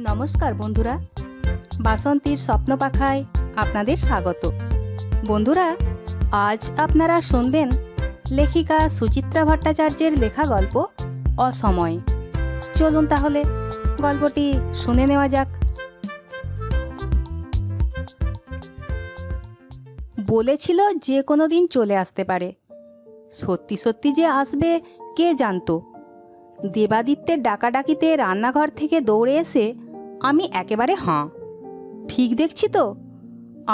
নমস্কার বন্ধুরা, বাসন্তীর স্বপ্ন পাখায় আপনাদের স্বাগত। বন্ধুরা, আজ আপনারা শুনবেন লেখিকা সুচিত্রা ভট্টাচার্যের লেখা গল্প অসময়। চলুন তাহলে গল্পটি শুনে নেওয়া যাক। বলেছিল যে কোনো দিন চলে আসতে পারে, সত্যি সত্যি যে আসবে কে জানতো। দেবাদিত্যের ডাকাডাকিতে রান্নাঘর থেকে দৌড়ে এসে আমি একেবারে হাঁ, ঠিক দেখছি তো?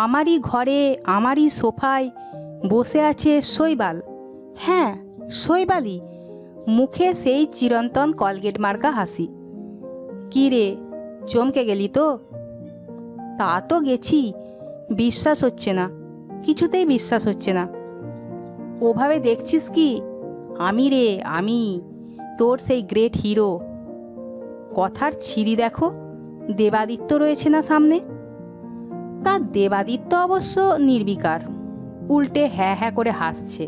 আমারই ঘরে আমারই সোফায় বসে আছে শৈবাল। হ্যাঁ, শৈবালই, মুখে সেই চিরন্তন কলগেট মার্কা হাসি। কী রে, চমকে গেলি তো? তা তো গেছি, বিশ্বাস হচ্ছে না, কিছুতেই বিশ্বাস হচ্ছে না। ওভাবে দেখছিস কি? আমি রে, আমি তোর সেই গ্রেট হিরো। কথার ছিরি দেখো, দেবাদিত্য রয়েছে না সামনে। তা দেবাদিত্য অবশ্য নির্বিকার, উল্টে হ্যাঁ হ্যাঁ করে হাসছে।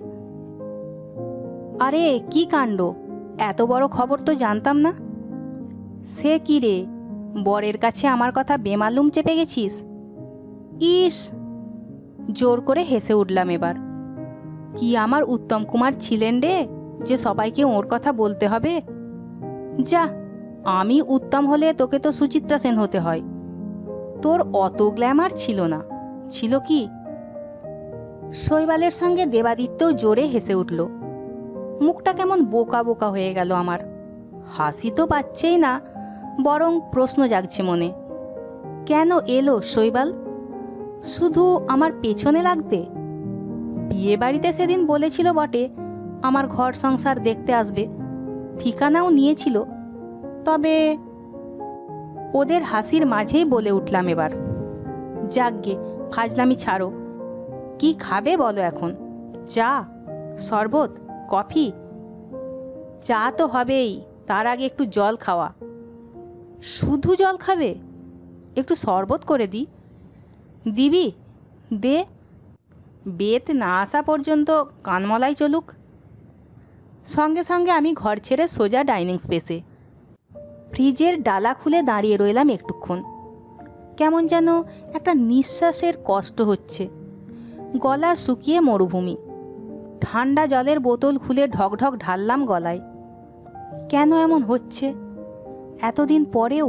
আরে কি কাণ্ড, এত বড় খবর তো জানতাম না। সে কি রে, বরের কাছে আমার কথা বেমালুম চেপে গেছিস? ইস, জোর করে হেসে উঠলাম এবার। কি আমার উত্তম কুমার ছিলেন রে, যে সবাইকে ওর কথা বলতে হবে? যা, আমি উত্তম হলে তোকে তো সুচিত্রা সেন হতে হয়। তোর অত গ্ল্যামার ছিল না, ছিল কি? শৈবালের সঙ্গে দেবাদিত্যও জোরে হেসে উঠল। মুখটা কেমন বোকা বোকা হয়ে গেল আমার। হাসি তো পাচ্ছেই না, বরং প্রশ্ন জাগছে মনে। কেন এলো শৈবাল? শুধু আমার পেছনে লাগতে? বিয়ে বাড়িতে সেদিন বলেছিল বটে আমার ঘর সংসার দেখতে আসবে, ঠিকানাও নিয়েছিল। তবে ওদের হাসির মাঝেই বলে উঠলাম এবার, যাকগে, ফাজলামি ছাড়ো। কি খাবে বলো এখন? চা, শরবত, কফি? চা তো হবেই, তার আগে একটু জল খাওয়া। শুধু জল খাবে? একটু শরবত করে দিই? দিবি? দে। বেত না আসা পর্যন্ত কানমলাই চলুক। সঙ্গে সঙ্গে আমি ঘর ছেড়ে সোজা ডাইনিং স্পেসে। ফ্রিজের ডালা খুলে দাঁড়িয়ে রইলাম একটুক্ষণ। কেমন যেন একটা নিঃশ্বাসের কষ্ট হচ্ছে, গলা শুকিয়ে মরুভূমি। ঠান্ডা জলের বোতল খুলে ঢকঢক ঢাললাম গলায়। কেন এমন হচ্ছে এতদিন পরেও?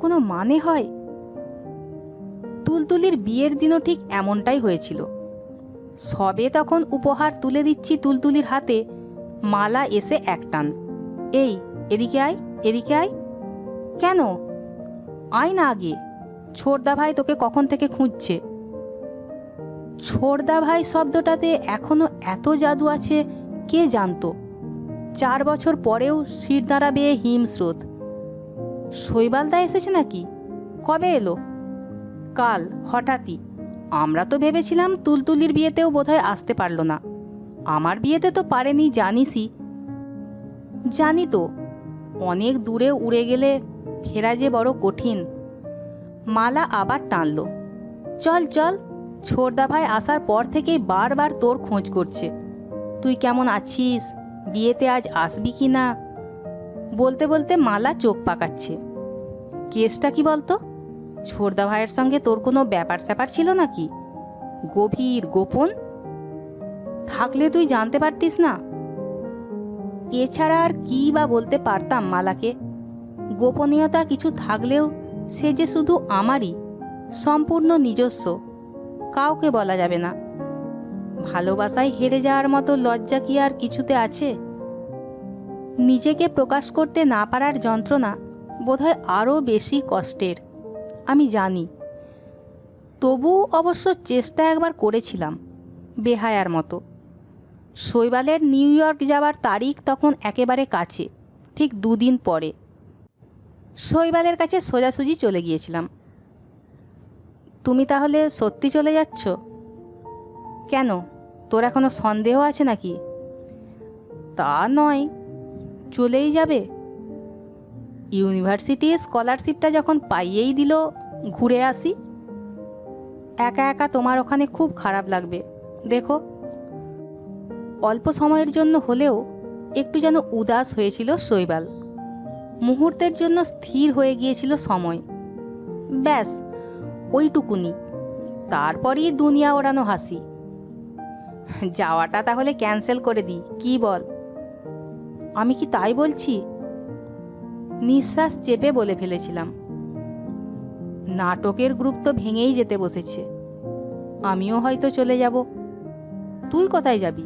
কোনো মানে হয়? তুলতুলির বিয়ের দিনও ঠিক এমনটাই হয়েছিল। সবে তখন উপহার তুলে দিচ্ছি তুলতুলির হাতে, মালা এসে একটান, এই এদিকে আয়, এদিকে আয়। কেন? আয় না আগে, ছোড়দা ভাই তোকে কখন থেকে খুঁজছে। ছোড়দা ভাই শব্দটাতে এখনো এত জাদু আছে কে জানতো। 4 বছর পরেও শিরদাঁড়া বেয়ে হিমস্রোত। শৈবালদা এসেছে নাকি? কবে এলো? কাল, হঠাৎই। আমরা তো ভেবেছিলাম তুলতুলির বিয়েতেও বোধহয় আসতে পারল না। আমার বিয়েতে তো পারেনি, জানিসই। জানি তো, অনেক দূরে উড়ে গেলে ফেরা যে বড় কঠিন। মালা আবার টানল। চল চল, ছোড়দা ভাই আসার পর থেকেই বারবার তোর খোঁজ করছে। তুই কেমন আছিস, বিয়েতে আজ আসবি কি না? বলতে বলতে মালা চোখ পাকাচ্ছে। কেসটা কি বলতো? ছোড়দা ভাইয়ের সঙ্গে তোর কোনো ব্যাপার স্যাপার ছিল নাকি? গভীর গোপন? থাকলে তুই জানতে পারতিস না? এছাড়া আর কী বা বলতে পারতাম মালাকে? গোপনীয়তা কিছু থাকলেও সে যে শুধু আমারই, সম্পূর্ণ নিজস্ব, কাউকে বলা যাবে না। ভালোবাসায় হেরে যাওয়ার মতো লজ্জা কি আর কিছুতে আছে? নিজেকে প্রকাশ করতে না পারার যন্ত্রণা বোধহয় আরও বেশি কষ্টের, আমি জানি। তবু অবশ্য চেষ্টা একবার করেছিলাম, বেহায়ার মতো। শৈবালের নিউ ইয়র্ক যাওয়ার তারিখ তখন একেবারে কাছে, ঠিক 2 দিন পরে। শৈবালের কাছে সোজাসুজি চলে গিয়েছিলাম। তুমি তাহলে সত্যি চলে যাচ্ছ? কেন, তোর এখনো সন্দেহ আছে নাকি? তা নয়, চলেই যাবে। ইউনিভার্সিটি স্কলারশিপটা যখন পাইয়েই দিল, ঘুরে আসি। একা একা তোমার ওখানে খুব খারাপ লাগবে, দেখো। অল্প সময়ের জন্য হলেও একটু যেন উদাস হয়েছিল শৈবাল। মুহূর্তের জন্য স্থির হয়ে গিয়েছিল সময়। ব্যাস ওইটুকুনি, তারপরই দুনিয়া ওড়ানো হাসি। যাওয়াটা তাহলে ক্যান্সেল করে দিই, কি বল? আমি কি তাই বলছি? নিঃশ্বাস চেপে বলে ফেলেছিলাম। নাটকের গ্রুপ তো ভেঙেই যেতে বসেছে, আমিও হয়তো চলে যাব। তুই কোথায় যাবি?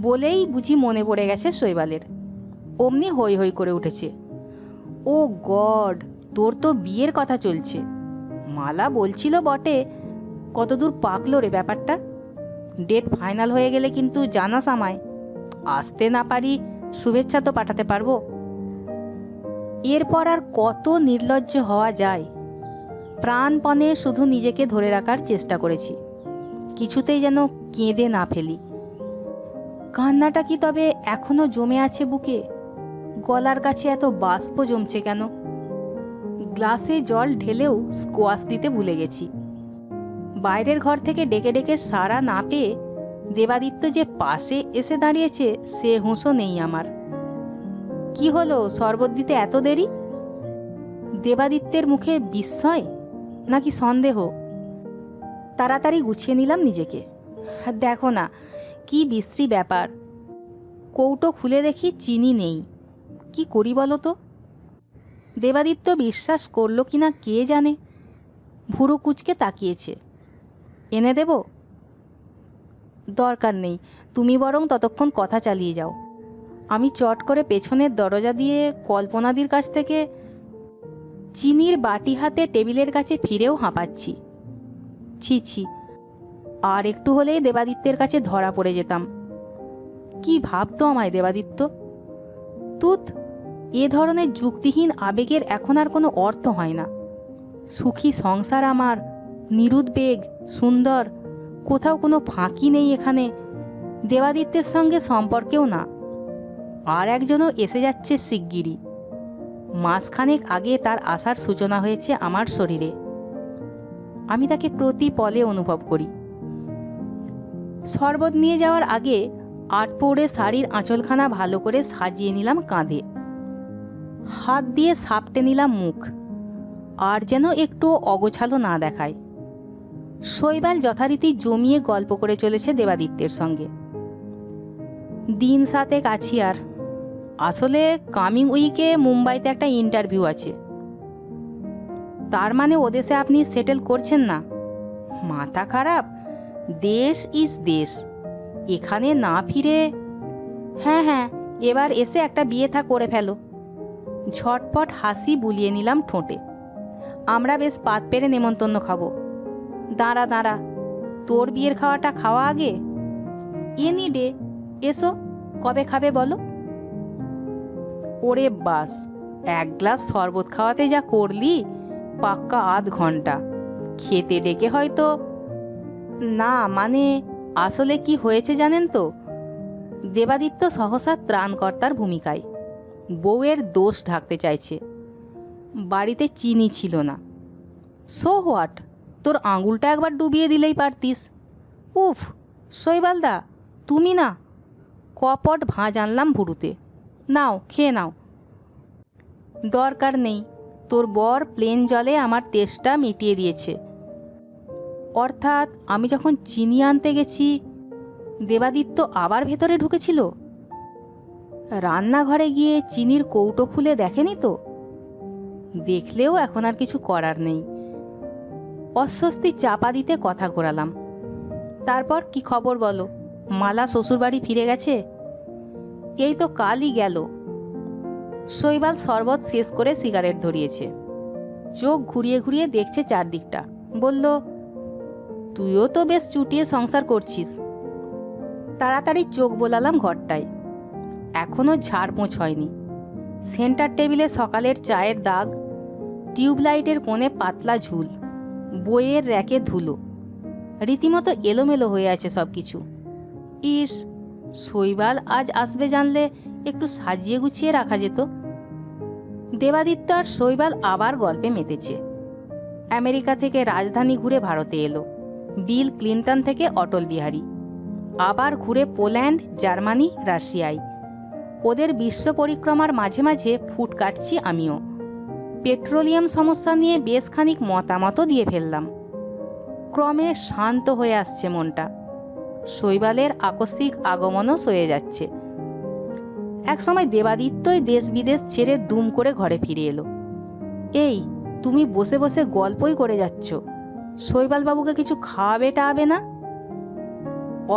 বলেই বুঝি মনে পড়ে গেছে শৈবালের। অমনি হই হই করে উঠেছে। ও গড, তোর তো বিয়ের কথা চলছে। মালা বলছিল বটে, কতদূর পাকলো রে ব্যাপারটা? ডেট ফাইনাল হয়ে গেলে কিন্তু জানাস আমায়। আসতে না পারি, শুভেচ্ছা তো পাঠাতে পারবো। এরপর আর কত নির্লজ্জ হওয়া যায়। প্রাণপণে শুধু নিজেকে ধরে রাখার চেষ্টা করেছি, কিছুতেই যেন কেঁদে না ফেলি। কান্নাটা কি তবে এখনো জমে আছে বুকে? গলার কাছে এত বাষ্প জমছে কেন? গ্লাসে জল ঢেলেও স্কোয়াশ দিতে ভুলে গেছি। বাইরের ঘর থেকে ডেকে ডেকে সাড়া না পেয়ে দেবাদিত্য যে পাশে এসে দাঁড়িয়েছে সে হুঁশও নেই আমার। কি হলো, শরবত দিতে এত দেরি? দেবাদিত্যের মুখে বিস্ময় নাকি সন্দেহ? তাড়াতাড়ি গুছিয়ে নিলাম নিজেকে। দেখো না কি বিশ্রী ব্যাপার। কৌটো খুলে দেখি চিনি নেই। কি করি বলো তো? দেবাদিত্য বিশ্বাস করলো কিনা কে জানে। ভুরু কুচকে তাকিয়েছে। এনে দেব? দরকার নেই, তুমি বরং ততক্ষণ কথা চালিয়ে যাও। আমি চট করে পেছনের দরজা দিয়ে কল্পনাদির কাছ থেকে চিনির বাটি হাতে টেবিলের কাছে ফিরেও হাঁপাচ্ছি। ছি ছি, আর একটু হলেই দেবাদিত্যের কাছে ধরা পড়ে যেতাম। কি ভাবতো আমায় দেবাদিত্য? তুত, এ ধরনের যুক্তিহীন আবেগের এখন আর কোনো অর্থ হয় না। সুখী সংসার আমার, নিরুদ্বেগ, সুন্দর, কোথাও কোনো ফাঁকি নেই এখানে। দেবাদিত্যের সঙ্গে সম্পর্কেও না। আর একজনও এসে যাচ্ছে শিগগিরই। মাসখানেক আগে তার আসার সূচনা হয়েছে আমার শরীরে। আমি তাকে প্রতি পলে অনুভব করি। শরবত নিয়ে যাওয়ার আগে আটপৌড়ে শাড়ির আঁচলখানা ভালো করে সাজিয়ে নিলাম কাঁধে। হাত দিয়ে সাপটে নিলাম মুখ, আর যেন একটু অগোছালো না দেখায়। শৈবাল যথারীতি জমিয়ে গল্প করে চলেছে দেবাদিত্যের সঙ্গে। দিন সাতেক আছি আর। আসলে কামিং উইকে মুম্বাইতে একটা ইন্টারভিউ আছে। তার মানে ওদেশে আপনি সেটেল করছেন না? মাথা খারাপ? দেশ ইজ দেশ, এখানে না ফিরে। হ্যাঁ হ্যাঁ, এবার এসে একটা বিয়ে থা করে ফেলো। ঝটপট হাসি বুলিয়ে নিলাম ঠোঁটে। আমরা বেশ পাত পেরে নেমন্তন্ন খাবো। দাঁড়া দাঁড়া, তোর বিয়ের খাওয়াটা খাওয়া আগে। এনি ডে, এসো, কবে খাবে বলো? ওরে বাস, এক গ্লাস শরবত খাওয়াতে যা করলি, পাক্কা আধ ঘন্টা। খেতে ডেকে হয়তো। না মানে, আসলে কি হয়েছে জানেন তো? দেবাদিত্য সহসা ত্রাণকর্তার ভূমিকায় বউয়ের দোষ ঢাকতে চাইছে। বাড়িতে চিনি ছিল না। সো হোয়াট, তোর আঙুলটা একবার ডুবিয়ে দিলেই পারতিস। উফ, শৈবালদা তুমি না। কপট ভাঁজ আনলাম ভুরুতে। নাও খেয়ে নাও। দরকার নেই, তোর বর প্লেন জলে আমার তেষ্টা মিটিয়ে দিয়েছে। অর্থাৎ আমি যখন চিনি আনতে গেছি দেবাদিত্য আবার ভেতরে ঢুকেছিল? রান্নাঘরে গিয়ে চিনির কৌটো খুলে দেখেনি তো? দেখলেও এখন আর কিছু করার নেই। অস্বস্তি চাপা দিতে কথা ঘোরালাম। তারপর কি খবর বলো? মালা শ্বশুরবাড়ি ফিরে গেছে? এই তো কালই গেল। শৈবাল শরবত শেষ করে সিগারেট ধরিয়েছে। চোখ ঘুরিয়ে ঘুরিয়ে দেখছে চারদিকটা। বলল, তুইও তো বেশ চুটিয়ে সংসার করছিস। তাড়াতাড়ি চোখ বোলালাম ঘরটায়। এখনো ঝাড়পোঁছ হয়নি। সেন্টার টেবিলে সকালের চায়ের দাগ, টিউবলাইটের কোণে পাতলা ঝুল, বইয়ের র্যাকে ধুলো। রীতিমতো এলোমেলো হয়ে আছে সব কিছু। ইস, শৈবাল আজ আসবে জানলে একটু সাজিয়ে গুছিয়ে রাখা যেত। দেবাদিত্য আর শৈবাল আবার গল্পে মেতেছে। আমেরিকা থেকে রাজধানী ঘুরে ভারতে এলো। বিল ক্লিন্টন থেকে অটল বিহারী। আবার ঘুরে পোল্যান্ড, জার্মানি, রাশিয়ায়। ওদের বিশ্ব পরিক্রমার মাঝে মাঝে ফুট কাটছি আমিও। পেট্রোলিয়াম সমস্যা নিয়ে বেশ খানিক মতামতও দিয়ে ফেললাম। ক্রমে শান্ত হয়ে আসছে মনটা। শৈবালের আকস্মিক আগমনও সয়ে যাচ্ছে। একসময় দেবাদিত্যই দেশ বিদেশ ছেড়ে দুম করে ঘরে ফিরে এলো। এই, তুমি বসে বসে গল্পই করে যাচ্ছ, শৈবালবাবুকে কিছু খাওয়াবে টাওয়াবে না?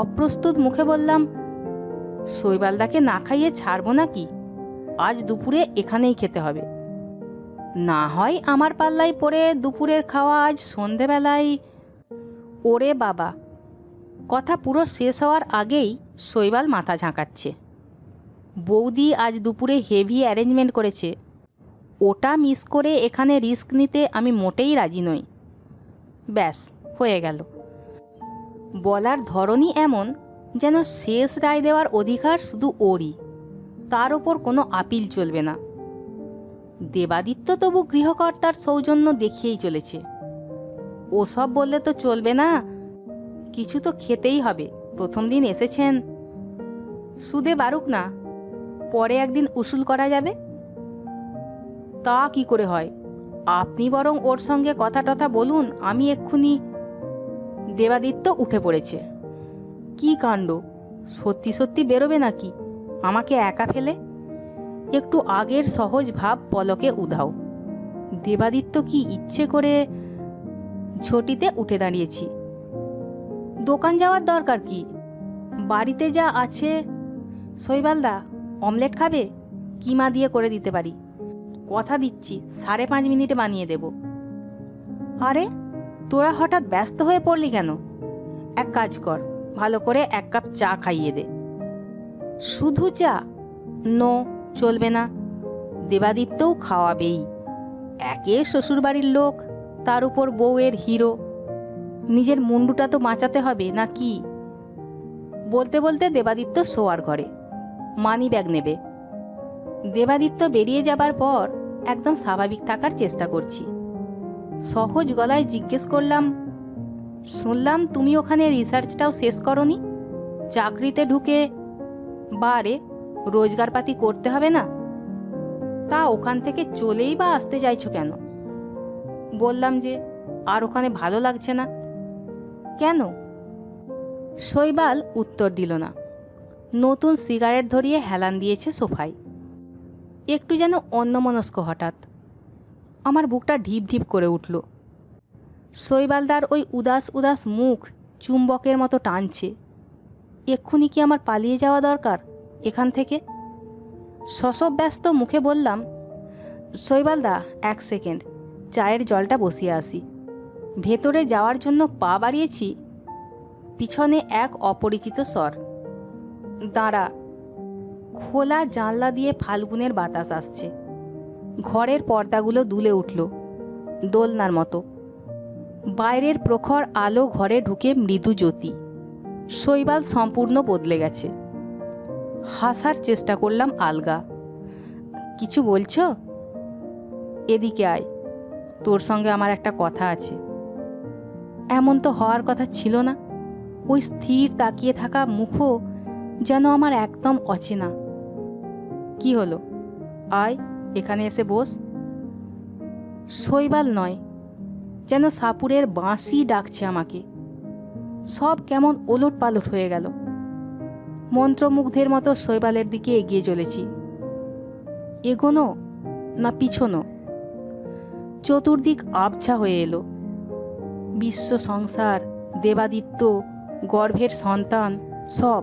অপ্রস্তুত মুখে বললাম, শৈবালদাকে না খাইয়ে ছাড়বো নাকি? আজ দুপুরে এখানেই খেতে হবে। না হয় আমার পাল্লায় পড়ে দুপুরের খাওয়া আজ সন্ধেবেলায়। ওরে বাবা! কথা পুরো শেষ হওয়ার আগেই শৈবাল মাথা ঝাঁকাচ্ছে। বৌদি আজ দুপুরে হেভি অ্যারেঞ্জমেন্ট করেছে, ওটা মিস করে এখানে রিস্ক নিতে আমি মোটেই রাজি নই। ব্যাস, হয়ে গেল। বলার ধরনই এমন যেন শেষ রায় দেওয়ার অধিকার শুধু ওরই, তার ওপর কোনো আপিল চলবে না। দেবাদিত্য তবু গৃহকর্তার সৌজন্য দেখিয়েই চলেছে। ওসব বললে তো চলবে না, কিছু তো খেতেই হবে, প্রথম দিন এসেছেন। সুদে বারুক না, পরে একদিন উসুল করা যাবে। তা কি করে হয়? আপনি বরং ওর সঙ্গে কথা টথা বলুন, আমি এক্ষুনি। দেবাদিত্য উঠে পড়েছে। কি কাণ্ড! সত্যি সত্যি বেরোবে নাকি আমাকে একা ফেলে? একটু আগের সহজ ভাব পলকে উধাও। দেবাদিত্য কি ইচ্ছে করে? ঝটিতে উঠে দাঁড়িয়েছি। দোকান যাওয়ার দরকার কি? বাড়িতে যা আছে। শৈবালদা, অমলেট খাবে? কিমা দিয়ে করে দিতে পারি। কথা দিচ্ছি 5.5 মিনিটে বানিয়ে দেব। আরে, তোরা হঠাৎ ব্যস্ত হয়ে পড়লি কেন? এক কাজ কর, ভালো করে 1 কাপ চা খাইয়ে দে। শুধু চা? নো, চলবে না। দেবাদিত্যও খাওয়াবেই। একে শ্বশুরবাড়ির লোক, তার উপর বউয়ের হিরো, নিজের মুন্ডুটা তো বাঁচাতে হবে না কি? বলতে বলতে দেবাদিত্য শোয়ার ঘরে। মানি ব্যাগ নেবে। দেবাদিত্য বেরিয়ে যাবার পর একদম স্বাভাবিক থাকার চেষ্টা করছি। সহজ গলায় জিজ্ঞেস করলাম, শুনলাম তুমি ওখানে রিসার্চটাও শেষ করনি? চাকরিতে ঢুকে? বারে, রোজগারপাতি করতে হবে না? তা ওখান থেকে চলেই বা আসতে চাইছো কেন? বললাম যে আর ওখানে ভালো লাগছে না। কেন? শৈবাল উত্তর দিল না। নতুন সিগারেট ধরিয়ে হেলান দিয়েছে সোফায়। একটু যেন অন্যমনস্ক। হঠাৎ আমার বুকটা ঢিপ ঢিপ করে উঠল। শৈবালদার ওই উদাস উদাস মুখ চুম্বকের মতো টানছে। এক্ষুনি কি আমার পালিয়ে যাওয়া দরকার এখান থেকে? শশব ব্যস্ত মুখে বললাম, শৈবালদা, 1 সেকেন্ড, চায়ের জলটা বসিয়ে আসি। ভেতরে যাওয়ার জন্য পা বাড়িয়েছি, পিছনে এক অপরিচিত স্বর, দাঁড়া। খোলা জানলা দিয়ে ফাল্গুনের বাতাস আসছে। ঘরের পর্দাগুলো দুলে উঠল দোলনার মতো। বাইরের প্রখর আলো ঘরে ঢুকে মৃদু জ্যোতি। শৈবাল সম্পূর্ণ বদলে গেছে। হাসার চেষ্টা করলাম আলগা। কিছু বলছো? এদিকে আয়, তোর সঙ্গে আমার একটা কথা আছে। এমন তো হওয়ার কথা ছিল না। ওই স্থির তাকিয়ে থাকা মুখও যেন আমার একদম অচেনা। কি হলো? আয়, এখানে এসে বস। শৈবাল নয়, যেন সাপুরের বাঁশি ডাকছে আমাকে। সব কেমন ওলট পালট হয়ে গেল। মন্ত্রমুগ্ধের মতো শৈবালের দিকে এগিয়ে চলেছি। এগোনো না পিছনো? চতুর্দিক আবছা হয়ে এলো। বিশ্ব সংসার, দেবাদিত্য, গর্ভের সন্তান, সব।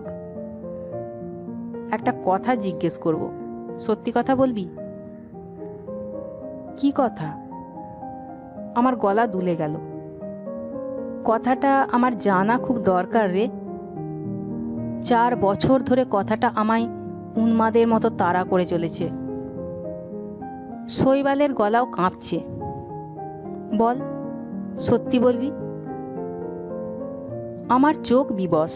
একটা কথা জিজ্ঞেস করব, সত্যি কথা বলবি? কি কথা? আমার গলা দুলে গেল। কথাটা আমার জানা খুব দরকার রে। 4 বছর ধরে কথাটা আমায় উন্মাদের মতো তাড়া করে চলেছে। শৈবালের গলাও কাঁপছে। বল, সত্যি বলবি? আমার চোখ বিবশ,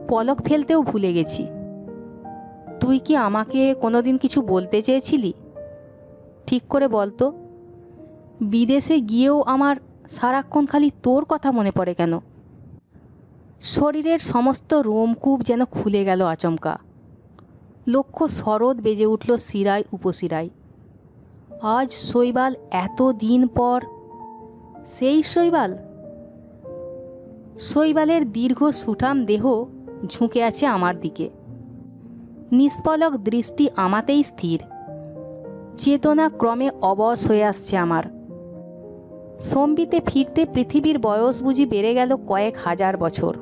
পলক ফেলতেও ভুলে গেছি। তুই কি আমাকে কোনোদিন কিছু বলতে চেয়েছিলি? ঠিক করে বলতো। বিদেশে গিয়েও আমার সারাক্ষণ খালি তোর কথা মনে পড়ে কেন? শরীরের সমস্ত রোমকূপ যেন খুলে গেল আচমকা। লক্ষ শরৎ বেজে উঠল শিরায় উপশিরায়। আজ শৈবাল এত দিন পর, সেই শৈবাল। শৈবালের দীর্ঘ সুঠাম দেহ ঝুঁকে আছে আমার দিকে, নিষ্পলক দৃষ্টি আমাতেই স্থির। চেতনা ক্রমে অবশ হয়ে আসছে আমার। সম্বিতে ফিরতে পৃথিবীর বয়স বুঝি বেড়ে গেল কয়েক হাজার বছর,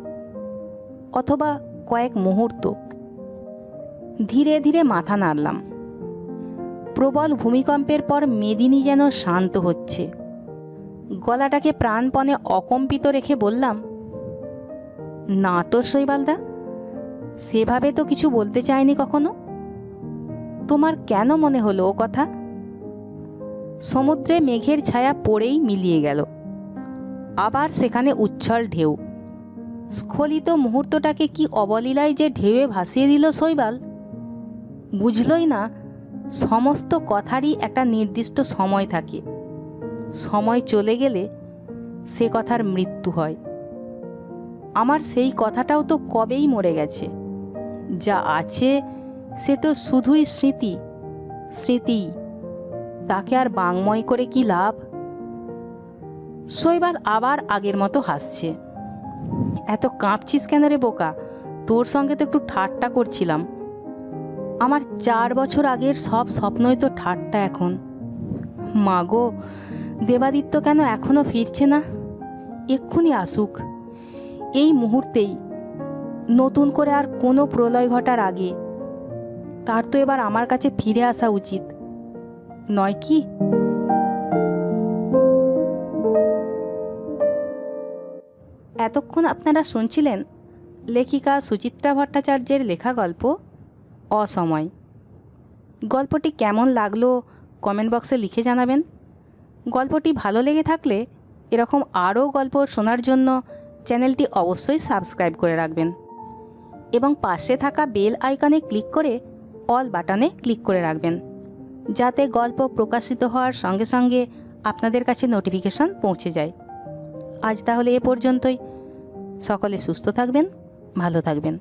অথবা কয়েক মুহূর্ত। ধীরে ধীরে মাথা নাড়লাম। প্রবল ভূমিকম্পের পর মেদিনী যেন শান্ত হচ্ছে। গলাটাকে প্রাণপণে অকম্পিত রেখে বললাম, না তো শৈবালদা, সেভাবে তো কিছু বলতে চাইনি কখনো। তোমার কেন মনে হলো ও কথা? সমুদ্রে মেঘের ছায়া পড়েই মিলিয়ে গেল। আবার সেখানে উচ্ছল ঢেউ। স্খলিত মুহূর্তটাকে কি অবলীলায় যে ঢেউয়ে ভাসিয়ে দিল শৈবাল। বুঝলই না, সমস্ত কথারই একটা নির্দিষ্ট সময় থাকে। সময় চলে গেলে সে কথার মৃত্যু হয়। আমার সেই কথাটাও তো কবেই মরে গেছে। যা আছে সে তো শুধুই স্মৃতি, স্মৃতি। তাকে আর বাংময় করে কি লাভ? শৈবাল আবার আগের মতো হাসছে। এত কাঁপছিস কেন রে বোকা? তোর সঙ্গে তো একটু ঠাট্টা করছিলাম। আমার 4 বছর আগের সব স্বপ্নই তো ঠাট্টা এখন। মা গো, দেবাদিত্য কেন এখনো ফিরছে না? এক্ষুনি আসুক, এই মুহূর্তেই, নতুন করে আর কোনো প্রলয় ঘটার আগে। তার তো এবার আমার কাছে ফিরে আসা উচিত, নয় কি? এতক্ষণ আপনারা শুনছিলেন লেখিকা সুচিত্রা ভট্টাচার্যের লেখা গল্প অসময়। গল্পটি কেমন লাগলো কমেন্ট বক্সে লিখে জানাবেন। গল্পটি ভালো লেগে থাকলে এরকম আরও গল্প শোনার জন্য চ্যানেলটি অবশ্যই সাবস্ক্রাইব করে রাখবেন এবং পাশে থাকা বেল আইকনে ক্লিক করে অল বাটনে ক্লিক করে রাখবেন, যাতে গল্প প্রকাশিত হওয়ার সঙ্গে সঙ্গে আপনাদের কাছে নোটিফিকেশন পৌঁছে যায়। আজ তাহলে এ পর্যন্তই। সকলে সুস্থ থাকবেন, ভালো থাকবেন।